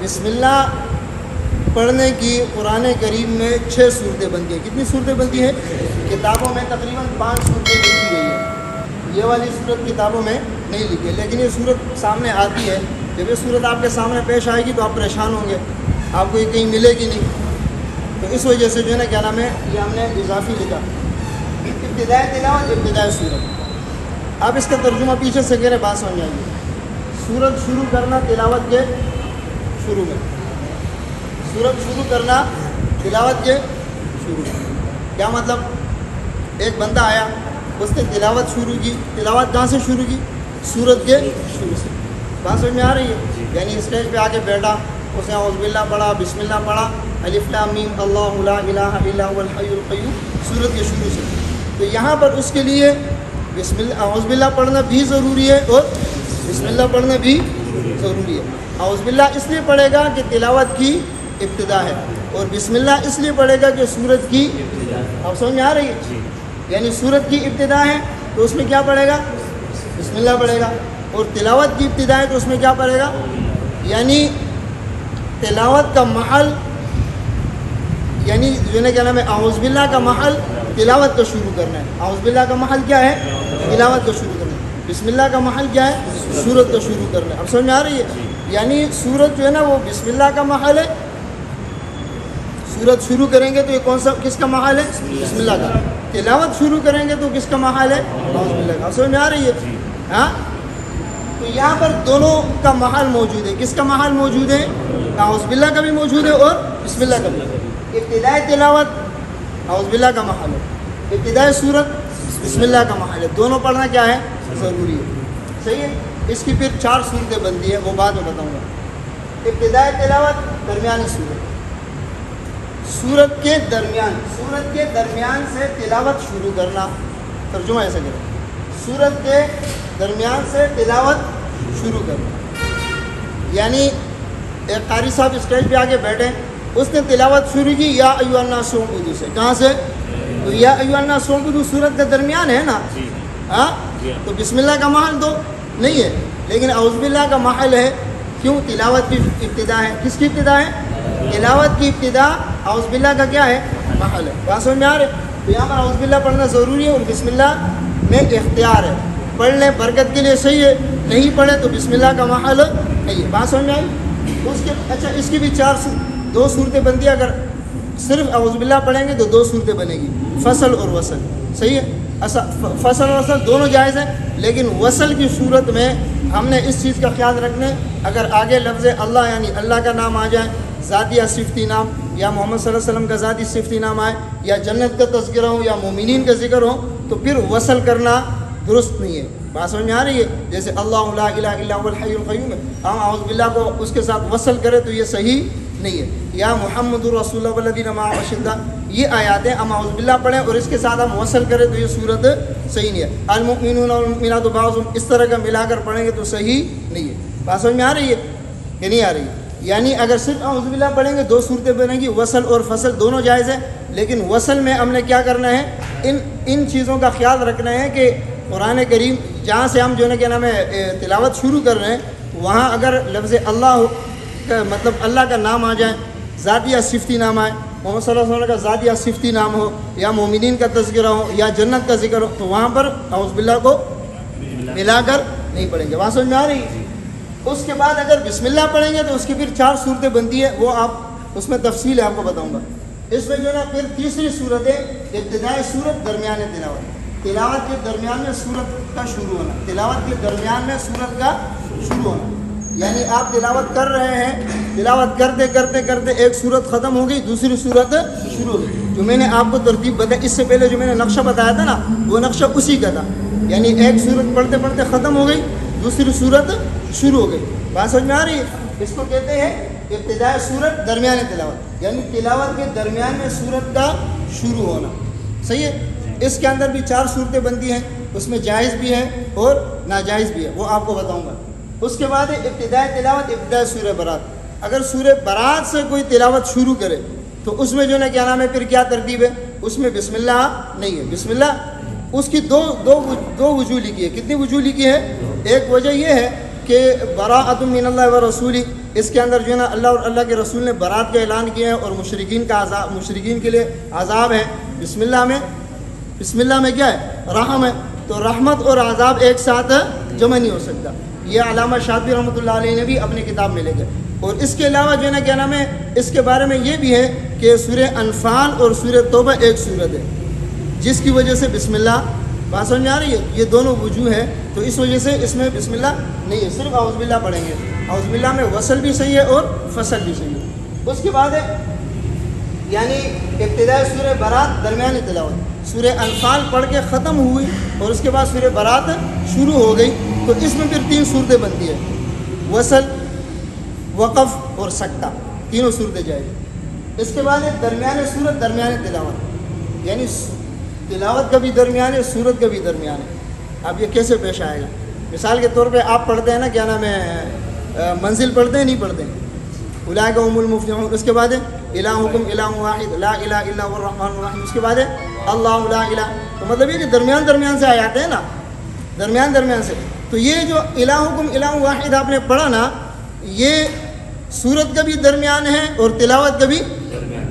بسم اللہ پڑھنے کی قرآن کریم میں 6 صورتیں بنتی ہیں. کتنی صورتیں بنتی ہیں؟ کتابوں میں تقریباً 5 صورتیں لکھی گئی ہیں. یہ والی صورت کتابوں میں نہیں لکھی ہے، لیکن یہ صورت سامنے آتی ہے. جب یہ صورت آپ کے سامنے پیش آئے گی تو آپ پریشان ہوں گے، آپ کو یہ کہیں ملے گی نہیں. تو اس وجہ سے جو ہے نا کیا نام ہے، یہ ہم نے اضافی لکھا. ابتدائی تلاوت، ابتدائی صورت. آپ اس کا ترجمہ پیچھے سے کہہ رہے بات سمجھ آئیں گے. سورت شروع کرنا تلاوت کے شروع میں، سورت شروع کرنا تلاوت کے شروع میں. کیا مطلب؟ ایک بندہ آیا، اس نے تلاوت شروع کی. تلاوت کہاں سے شروع کی؟ سورت کے شروع سے. بات سمجھ میں آ رہی ہے؟ یعنی اسٹیج پہ آ کے بیٹھا، اس نے اعوذ باللہ پڑھا، بسم اللہ پڑھا، الف لام میم اللہ لا الہ الا هو الحی القیوم، سورت کے شروع سے. تو یہاں پر اس کے لیے بسم اللہ اعوذ باللہ پڑھنا بھی ضروری ہے اور بسم اللہ پڑھنا بھی ضروری ہے. اعوذ باللہ اس لیے پڑھے گا کہ تلاوت کی ابتدا ہے، اور بسم اللہ اس لیے پڑھے گا کہ سورت کی آپ سمجھ میں آ رہی ہے؟ یعنی سورت کی ابتدا ہے تو اس میں کیا پڑھے گا؟ بسم اللہ پڑھے گا. اور تلاوت کی ابتدا ہے تو اس میں کیا پڑھے گا؟ یعنی تلاوت کا محل، یعنی جو ہے کیا نام ہے، اعوذ باللہ کا محل تلاوت کا شروع کرنا ہے. اعوذ باللہ کا محل کیا ہے؟ تلاوت کا شروع کرنا ہے. بسم اللہ کا محل کیا ہے؟ سورت کا شروع کرنا ہے. اب سمجھ میں آ رہی ہے؟ یعنی سورت جو ہے نا وہ بسم اللہ کا محل ہے. سورت شروع کریں گے تو یہ کون سا کس کا محل ہے؟ بسم اللہ کا. تلاوت شروع کریں گے تو کس کا محل ہے؟ اعوذ باللہ کا. اب سمجھ میں آ رہی ہے؟ ہاں، تو یہاں پر دونوں کا محل موجود ہے. کس کا محل موجود ہے؟ اعوذ باللہ کا بھی موجود ہے اور بسم اللہ کا بھی. ابتدائی تلاوت اعوذ باللہ کا محل ہے، ابتدائی صورت بسم اللہ کا محل ہے. دونوں پڑھنا کیا ہے؟ ضروری ہے. صحیح ہے. اس کی پھر 4 صورتیں بنتی ہیں، وہ بعد میں بتاؤں گا. ابتدائی تلاوت، درمیانی صورت. سورت کے درمیان سے تلاوت شروع کرنا. ترجمہ ایسا کریں، سورت کے درمیان سے تلاوت شروع کرنا. یعنی ایک قاری صاحب اسٹیج پہ آ کے بیٹھے، اس نے تلاوت شروع کی یا ایھا الناس اعبدوا سے. کہاں سے؟ تو یا ایھا الناس اعبدوا سورت کا درمیان ہے نا. ہاں، تو بسم اللہ کا محل تو نہیں ہے، لیکن اعوذ باللہ کا محل ہے. کیوں؟ تلاوت کی ابتدا ہے. کس کی ابتدا ہے؟ تلاوت کی ابتدا اعوذ باللہ کا کیا ہے؟ محل ہے. بات سمجھ میں آ رہے؟ تو یہاں پر اعوذ باللہ پڑھنا ضروری ہے اور بسم اللہ میں اختیار ہے. پڑھ لیں برکت کے لیے صحیح ہے، نہیں پڑھیں تو بسم اللہ کا محل نہیں ہے. بات سمجھ میں آئی؟ اچھا، اس کی بھی 2 صورتیں بنتی ہیں. اگر صرف اعوذ باللہ پڑھیں گے تو 2 صورتیں بنے گی، فصل اور وصل. صحیح ہے. فصل اور وصل دونوں جائز ہیں، لیکن وصل کی صورت میں ہم نے اس چیز کا خیال رکھنا ہے، اگر آگے لفظ اللہ یعنی اللہ کا نام آ جائے، ذاتی یا صفتی نام، یا محمد صلی اللہ علیہ وسلم کا ذاتی صفتی نام آئے، یا جنت کا تذکرہ ہو، یا مومنین کا ذکر ہو، تو پھر وصل کرنا درست نہیں ہے. بات سمجھ میں آ رہی ہے؟ جیسے اللہ لا الہ الا هو الحی القیوم ہے، ہم اعوذ باللہ کو اس کے ساتھ وصل کرے تو یہ صحیح نہیں ہے. یا محمد رسول اللہ والذین معہ اشداء، یہ آیاتیں ہم اعوذ باللہ پڑھیں اور اس کے ساتھ ہم وصل کریں تو یہ صورت صحیح نہیں ہے. المؤمنون والمؤمنات بعضهم، اس طرح کا ملا کر پڑھیں گے تو صحیح نہیں ہے. بات سمجھ میں آ رہی ہے کہ نہیں آ رہی ہے؟ یعنی اگر صرف اعوذ باللہ پڑھیں گے 2 صورتیں بنیں گی، وصل اور فصل دونوں جائز ہیں. لیکن وصل میں ہم نے کیا کرنا ہے؟ ان چیزوں کا خیال رکھنا ہے کہ قرآن کریم جہاں سے ہم جو ہے کیا نام ہے تلاوت شروع کر رہے ہیں، وہاں اگر لفظ اللہ کا مطلب اللہ کا نام آ جائے، ذاتی یا صفتی نام آئے، محمد صلی اللہ علیہ وسلم کا ذاتی یا صفتی نام ہو، یا مومنین کا تذکرہ ہو، یا جنت کا ذکر ہو، تو وہاں پر اعوذ باللہ کو ملا کر نہیں پڑھیں گے. بات سمجھ میں آ رہی ہے؟ اس کے بعد اگر بسم اللہ پڑھیں گے تو اس کی پھر 4 صورتیں بنتی ہے، وہ آپ اس میں تفصیل ہے آپ کو بتاؤں گا. اس میں جو ہے نا پھر تیسری صورت ہے ابتدائی صورت، درمیان تلاوت. تلاوت کے درمیان میں صورت کا شروع ہونا. تلاوت کے درمیان میں صورت کا شروع ہونا، یعنی آپ تلاوت کر رہے ہیں، تلاوت کرتے کرتے کرتے ایک صورت ختم ہو گئی، دوسری صورت شروع ہو گئی. جو میں نے آپ کو ترتیب بتائی، اس سے پہلے جو میں نے نقشہ بتایا تھا نا، وہ نقشہ اسی کا تھا. یعنی ایک صورت پڑھتے پڑھتے ختم ہو گئی، دوسری صورت شروع ہو گئی. بات سمجھ میں آ رہی ہے؟ اس کو کہتے ہیں ابتدائی صورت، درمیان تلاوت. یعنی تلاوت کے درمیان میں صورت کا شروع ہونا. صحیح ہے. اس کے اندر بھی 4 صورتیں بنتی ہیں، اس میں جائز بھی ہے اور ناجائز بھی ہے، وہ آپ کو بتاؤں گا. اس کے بعد ابتدائی تلاوت، ابتدائی سورہ برات. اگر سورہ برات سے کوئی تلاوت شروع کرے تو اس میں جو ہے کیا نام ہے، پھر کیا ترتیب ہے؟ اس میں بسم اللہ نہیں ہے. بسم اللہ اس کی دو وجوہ لکھی ہے. کتنی وجوہ لکھی ہے؟ ایک وجہ یہ ہے کہ براءۃ من اللہ و رسولی، اس کے اندر جو ہے نا اللہ اور اللہ کے رسول نے برات کا اعلان کیا ہے، اور مشرکین کا عذاب، مشرکین کے لیے عذاب ہے۔ بسم اللہ میں کیا ہے؟ رحم ہے، تو رحمت اور عذاب ایک ساتھ جمع نہیں ہو سکتا۔ یہ علامہ شاطبی رحمۃ اللہ علیہ نے بھی اپنی کتاب میں لکھا۔ اور اس کے علاوہ جو ہے نا کیا نام ہے، اس کے بارے میں یہ بھی ہے کہ سورہ انفال اور سورہ توبہ ایک سورت ہے، جس کی وجہ سے بسم اللہ، بات سمجھ میں آ رہی ہے؟ یہ دونوں وجوہ ہیں، تو اس وجہ سے اس میں بسم اللہ نہیں ہے، صرف اعوذ باللہ پڑھیں گے۔ اعوذ باللہ میں وصل بھی صحیح ہے اور فصل بھی صحیح ہے۔ اس کے بعد ہے یعنی ابتداء سورہ برات، درمیانی تلاوت، سورہ انفال پڑھ کے ختم ہوئی اور اس کے بعد سورہ برات شروع ہو گئی، تو اس میں پھر 3 صورتیں بنتی ہیں، وصل، وقف اور سکتہ، تینوں صورتیں جائیں گی۔ اس کے بعد ہے درمیانی صورت، درمیانی تلاوت، یعنی تلاوت کا بھی درمیان ہے، صورت کا بھی درمیان ہے۔ اب یہ کیسے پیش آئے گا؟ مثال کے طور پہ آپ پڑھتے ہیں نا کیا نام ہے، منزل پڑھتے ہیں نہیں پڑھتے ہیں، اولئک هم المفلحون، اس کے بعد ہے الہکم الہ واحد لا الہ الا هو الرحمن الرحیم، اس کے بعد ہے اللہ لا الہ، تو مطلب یہ کہ درمیان سے آیات ہیں نا، درمیان سے، تو یہ جو الہکم الہ واحد آپ نے پڑھا نا، یہ سورت کا بھی درمیان ہے اور تلاوت کا بھی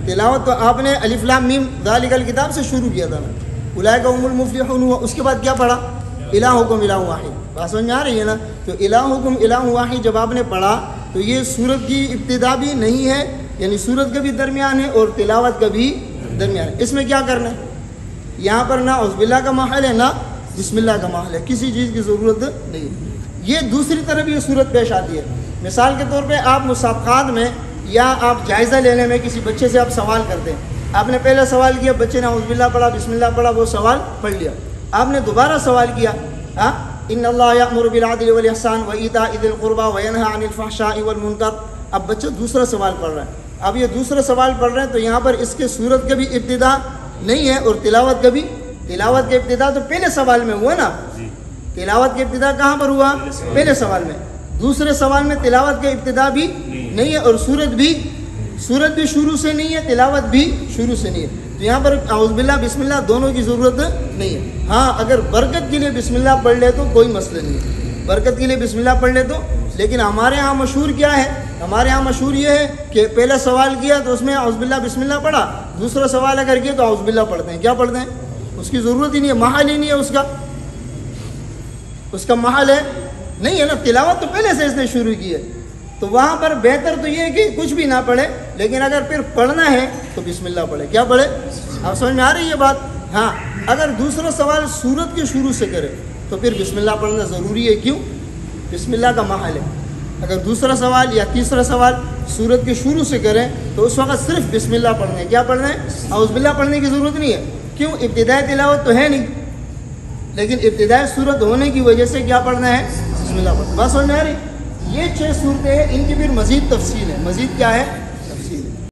تلاوت، تو آپ نے الف لام میم ذالک الکتاب سے شروع کیا تھا نا، اولئک هم المفلحون ہوا، اس کے بعد کیا پڑھا؟ الہکم الہ واحد، بات سمجھ میں آ رہی ہے نا؟ تو الہکم الہ واحد جب آپ نے پڑھا تو یہ سورت کی ابتدا بھی نہیں ہے، یعنی سورت کا بھی درمیان ہے اور تلاوت کا بھی درمیان ہے۔ اس میں کیا کرنا ہے؟ یہاں پر نہ اعوذ باللہ کا محل ہے نہ بسم اللہ کا محل ہے، کسی چیز کی ضرورت نہیں ہے۔ یہ دوسری طرف یہ صورت پیش آتی ہے، مثال کے طور پہ آپ مسابقات میں یا آپ جائزہ لینے میں کسی بچے سے آپ سوال کرتے ہیں، آپ نے پہلا سوال کیا، بچے نے اعوذ باللہ پڑھا، بسم اللہ پڑھا، وہ سوال پڑھ لیا، آپ نے دوبارہ سوال کیا، ان اللہ یأمر بالعدل والاحسان وایتاء ذی القربى وینہی عن الفحشاء والمنکر، اب بچہ دوسرا سوال پڑھ رہا ہے، اب یہ دوسرا سوال پڑھ رہے ہیں تو یہاں پر اس کے سورت کا بھی ابتدا نہیں ہے اور تلاوت کا بھی، تلاوت کے ابتدا تو پہلے سوال میں ہوا نا، تلاوت کے ابتدا کہاں پر ہوا؟ پہلے سوال میں، دوسرے سوال میں تلاوت کے ابتدا بھی نہیں ہے اور سورت بھی شروع سے نہیں ہے، تلاوت بھی شروع سے نہیں ہے، تو یہاں پر اعوذ باللہ بسم اللہ دونوں کی ضرورت نہیں ہے۔ ہاں اگر برکت کے لیے بسم اللہ پڑھ لے تو کوئی مسئلہ نہیں ہے، برکت کے لیے بسم اللہ پڑھ لے تو، لیکن ہمارے ہاں مشہور کیا ہے؟ ہمارے ہاں مشہور یہ ہے کہ پہلا سوال کیا تو اس میں اعوذ باللہ بسم اللہ پڑھا، دوسرا سوال اگر کیا تو اعوذ باللہ پڑھتے ہیں، کیا پڑھتے ہیں؟ اس کی ضرورت ہی نہیں ہے، محل ہی نہیں ہے اس کا محل ہے نہیں ہے نا، تلاوت تو پہلے سے اس نے شروع کی ہے، تو وہاں پر بہتر تو یہ ہے کہ کچھ بھی نہ پڑھے، لیکن اگر پھر پڑھنا ہے تو بسم اللہ پڑھے، کیا پڑھے؟ آپ سمجھ میں آ رہی ہے بات؟ ہاں اگر دوسرا سوال سورت کے شروع سے کرے تو پھر بسم اللہ پڑھنا ضروری ہے، کیوں؟ بسم اللہ کا محل ہے۔ اگر دوسرا سوال یا تیسرا سوال سورت کے شروع سے کریں تو اس وقت صرف بسم اللہ پڑھنا ہے، کیا پڑھنا ہے؟ اعوذ باللہ پڑھنے کی ضرورت نہیں ہے، کیوں؟ ابتدائی تلاوت تو ہے نہیں، لیکن ابتدائی صورت ہونے کی وجہ سے کیا پڑھنا ہے؟ بسم اللہ پڑھنا۔ بس سمجھ میں آ رہی؟ یہ 6 صورتیں ہیں، ان کی پھر مزید تفصیل ہے، مزید کیا ہے؟